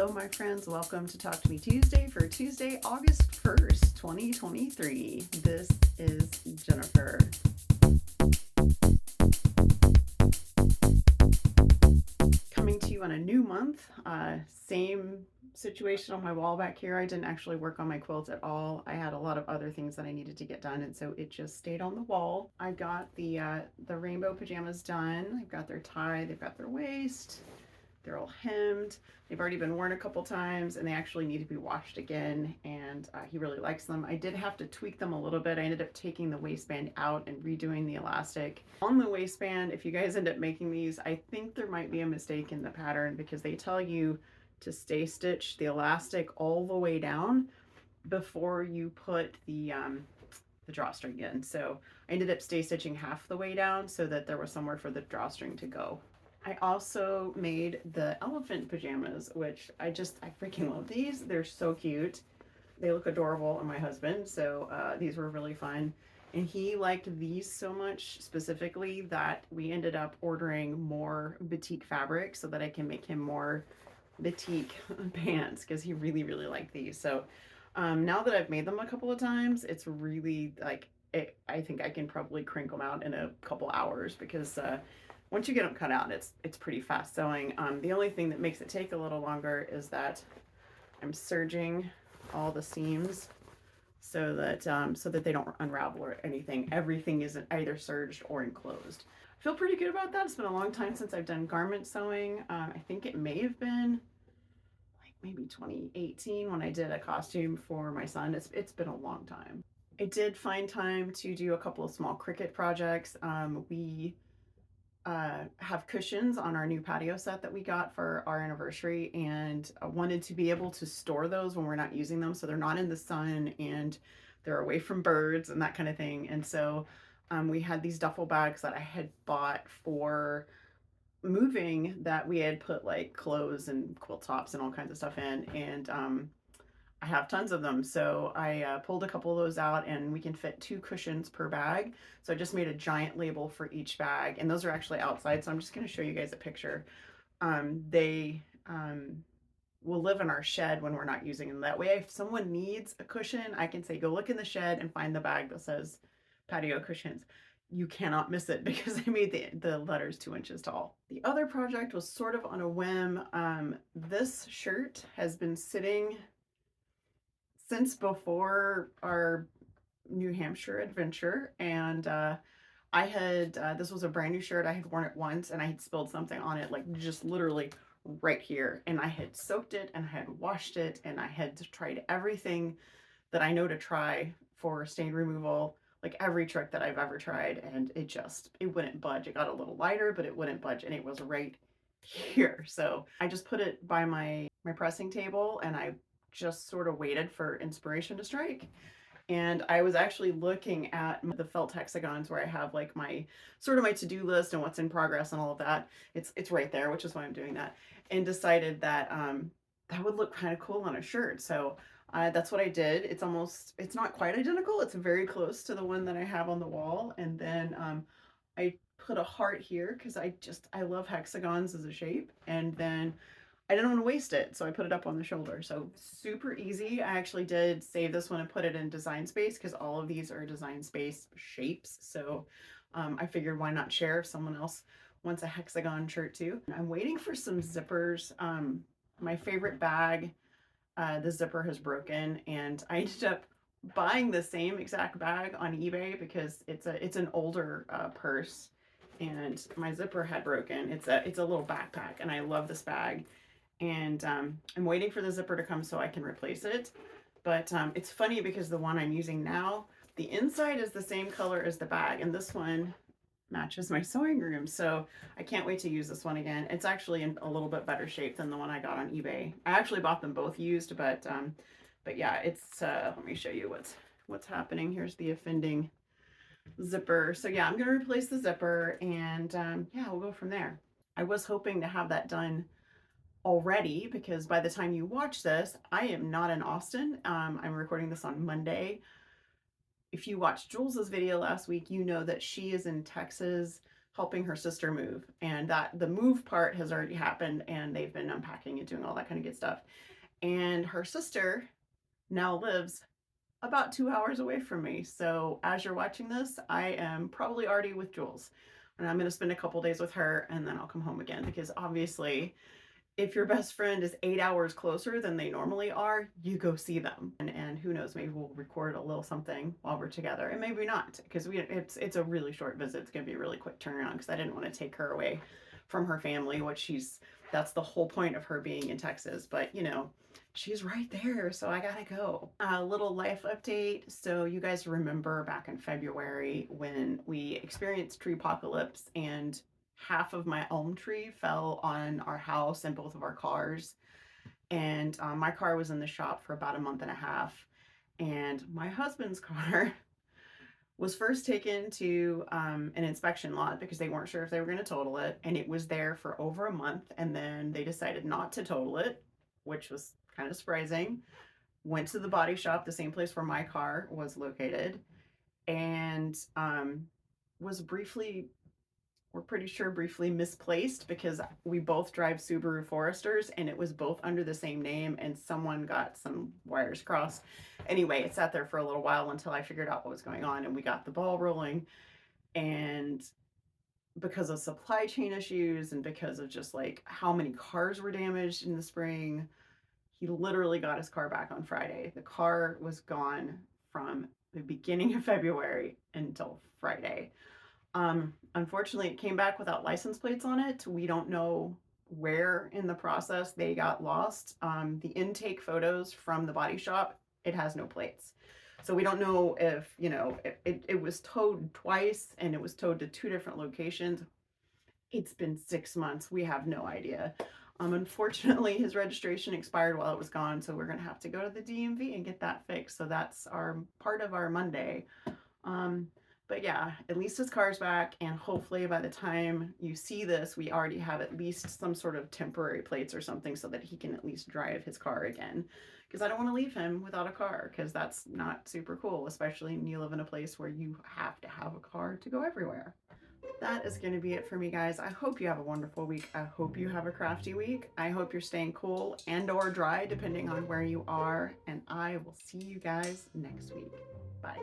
Hello, my friends. Welcome to Talk to Me Tuesday for Tuesday, August 1st, 2023. This is Jennifer. Coming to you on a new month. Same situation on my wall back here. I didn't actually work on my quilts at all. I had a lot of other things that I needed to get done, and so it just stayed on the wall. I got the rainbow pajamas done. I've got their tie, they've got their waist. They're all hemmed. They've already been worn a couple times and they actually need to be washed again, and he really likes them. I did have to tweak them a little bit. I ended up taking the waistband out and redoing the elastic. On the waistband, if you guys end up making these, I think there might be a mistake in the pattern because they tell you to stay stitch the elastic all the way down before you put the drawstring in. So I ended up stay stitching half the way down so that there was somewhere for the drawstring to go. I also made the elephant pajamas, which I freaking love these. They're so cute. They look adorable on my husband, so these were really fun. And he liked these so much specifically that we ended up ordering more batik fabric so that I can make him more batik pants because he really, really liked these. So now that I've made them a couple of times, it's really like, I think I can probably crank them out in a couple hours because once you get them cut out, it's pretty fast sewing. The only thing that makes it take a little longer is that I'm serging all the seams so that they don't unravel or anything. Everything is either serged or enclosed. I feel pretty good about that. It's been a long time since I've done garment sewing. I think it may have been like maybe 2018 when I did a costume for my son. It's been a long time. I did find time to do a couple of small Cricut projects. We have cushions on our new patio set that we got for our anniversary, and I wanted to be able to store those when we're not using them so they're not in the sun and they're away from birds and that kind of thing. And so we had these duffel bags that I had bought for moving that we had put like clothes and quilt tops and all kinds of stuff in, and I have tons of them. So I pulled a couple of those out, and we can fit 2 cushions per bag. So I just made a giant label for each bag, and those are actually outside. So I'm just going to show you guys a picture. They will live in our shed when we're not using them. That way, if someone needs a cushion, I can say, go look in the shed and find the bag that says patio cushions. You cannot miss it because I made the letters 2 inches tall. The other project was sort of on a whim. This shirt has been sitting since before our New Hampshire adventure, and I had this was a brand new shirt. I had worn it once and I had spilled something on it, like just literally right here, and I had soaked it and I had washed it and I had tried everything that I know to try for stain removal, like every trick that I've ever tried, and it wouldn't budge. It got a little lighter, but it wouldn't budge, and it was right here. So I just put it by my pressing table and I just sort of waited for inspiration to strike. And I was actually looking at the felt hexagons where I have like my sort of my to-do list and what's in progress and all of that. It's right there, which is why I'm doing that, and decided that that would look kind of cool on a shirt. So that's what I did. It's not quite identical. It's very close to the one that I have on the wall. And then I put a heart here because I love hexagons as a shape. And then I didn't want to waste it, so I put it up on the shoulder. So super easy. I actually did save this one and put it in Design Space because all of these are Design Space shapes. So I figured why not share if someone else wants a hexagon shirt too. I'm waiting for some zippers. My favorite bag, the zipper has broken, and I ended up buying the same exact bag on eBay because it's an older purse, and my zipper had broken. It's a little backpack, and I love this bag. And I'm waiting for the zipper to come so I can replace it. But it's funny because the one I'm using now, the inside is the same color as the bag, and this one matches my sewing room. So I can't wait to use this one again. It's actually in a little bit better shape than the one I got on eBay. I actually bought them both used, but yeah, it's let me show you what's happening. Here's the offending zipper. So yeah, I'm gonna replace the zipper, and yeah, we'll go from there. I was hoping to have that done already because by the time you watch this, I am not in Austin. I'm recording this on Monday. If you watched Jules's video last week, you know that she is in Texas helping her sister move, and that the move part has already happened, and they've been unpacking and doing all that kind of good stuff. And her sister now lives about 2 hours away from me. So as you're watching this, I am probably already with Jules, and I'm going to spend a couple days with her, and then I'll come home again, because obviously if your best friend is 8 hours closer than they normally are, you go see them. And who knows, maybe we'll record a little something while we're together, and maybe not, because it's a really short visit. It's going to be a really quick turnaround, because I didn't want to take her away from her family, that's the whole point of her being in Texas. But she's right there, so I gotta go. A little life update. So you guys remember back in February when we experienced tree apocalypse, and half of my elm tree fell on our house and both of our cars. And my car was in the shop for about a month and a half. And my husband's car was first taken to an inspection lot because they weren't sure if they were going to total it. And it was there for over a month. And then they decided not to total it, which was kind of surprising. Went to the body shop, the same place where my car was located, and was briefly, we're pretty sure briefly misplaced, because we both drive Subaru Foresters, and it was both under the same name, and someone got some wires crossed. Anyway, it sat there for a little while until I figured out what was going on, and we got the ball rolling. And because of supply chain issues, and because of just like how many cars were damaged in the spring, he literally got his car back on Friday. The car was gone from the beginning of February until Friday. Unfortunately, it came back without license plates on it. We don't know where in the process they got lost. The intake photos from the body shop, it has no plates. So we don't know if, it was towed twice, and it was towed to 2 different locations. It's been 6 months. We have no idea. Unfortunately, his registration expired while it was gone, so we're gonna have to go to the DMV and get that fixed. So that's our part of our Monday. But yeah, at least his car's back, and hopefully by the time you see this, we already have at least some sort of temporary plates or something, so that he can at least drive his car again. Because I don't want to leave him without a car, because that's not super cool, especially when you live in a place where you have to have a car to go everywhere. That is going to be it for me, guys. I hope you have a wonderful week. I hope you have a crafty week. I hope you're staying cool and or dry, depending on where you are. And I will see you guys next week. Bye.